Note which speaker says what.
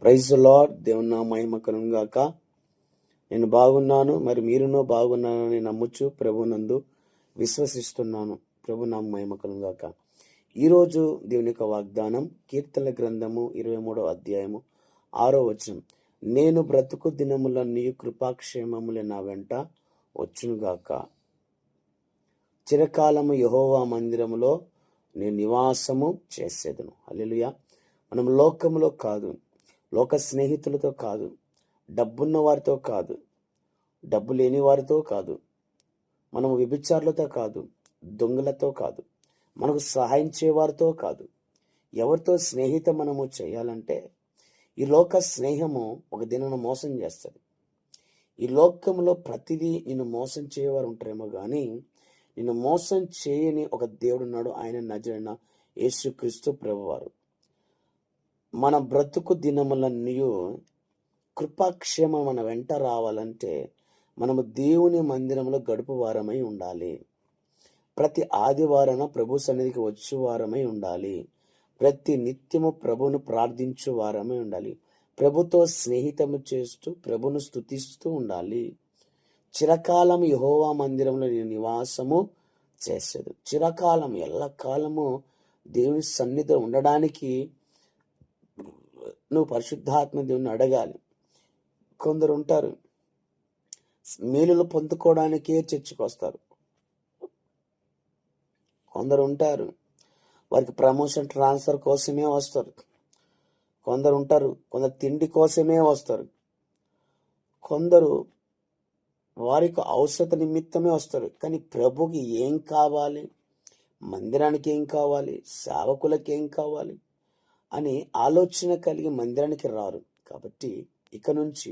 Speaker 1: Praise the lord. దేవుని నా మహిమ కలుగును గాక. నేను బాగున్నాను, మరి మీరునో బాగున్నానని నమ్ముచు ప్రభునందు విశ్వసిస్తున్నాను. ప్రభు నా మహిమ కలుగును గాక. ఈరోజు దేవుని యొక్క వాగ్దానం కీర్తనల గ్రంథము 23వ అధ్యాయము 6వ వచనం. నేను బ్రతుకు దినములన్నీ కృపాక్షేమములే నా వెంట వచ్చునుగాక. చిరకాలము యెహోవా మందిరములో నేను నివాసము చేసేదను. హల్లెలూయా. మనం లోకములో కాదు, లోక స్నేహితులతో కాదు, డబ్బున్న వారితో కాదు, డబ్బు లేని వారితో కాదు, మనము వ్యభిచారులతో కాదు, దొంగలతో కాదు, మనకు సహాయం చేయవారితో కాదు. ఎవరితో స్నేహితం మనము చేయాలంటే ఈ లోక స్నేహము ఒక దినాన మోసం చేస్తుంది. ఈ లోకంలో ప్రతిదీ నిన్ను మోసం చేయవారు ఉంటారేమో కానీ నిన్ను మోసం చేయని ఒక దేవుడు ఉన్నాడు. ఆయన నజరైన యేసుక్రీస్తు ప్రభువారు. మన బ్రతుకు దినములన్నీ కృపాక్షేమం మన వెంట రావాలంటే మనము దేవుని మందిరంలో గడుపు వారమై ఉండాలి. ప్రతి ఆదివారాన ప్రభు సన్నిధికి వచ్చే వారమై ఉండాలి. ప్రతి నిత్యము ప్రభును ప్రార్థించు వారమై ఉండాలి. ప్రభుతో స్నేహితము చేస్తూ ప్రభును స్తుతిస్తూ ఉండాలి. చిరకాలం యెహోవా మందిరంలో నేను నివాసము చేసేది. చిరకాలం ఎల్లకాలము దేవుని సన్నిధిలో ఉండడానికి నువ్వు పరిశుద్ధాత్మ దేవుని అడగాలి. కొందరు ఉంటారు మేలులు పొందుకోవడానికే చర్చికి వస్తారు. కొందరు ఉంటారు వారికి ప్రమోషన్ ట్రాన్స్ఫర్ కోసమే వస్తారు. కొందరు ఉంటారు కొందరు తిండి కోసమే వస్తారు. కొందరు వారికి అవసరత నిమిత్తమే వస్తారు. కానీ ప్రభుకి ఏం కావాలి, మందిరానికి ఏం కావాలి, సేవకులకి ఏం కావాలి అని ఆలోచన కలిగి మందిరానికి రారు. కాబట్టి ఇక నుంచి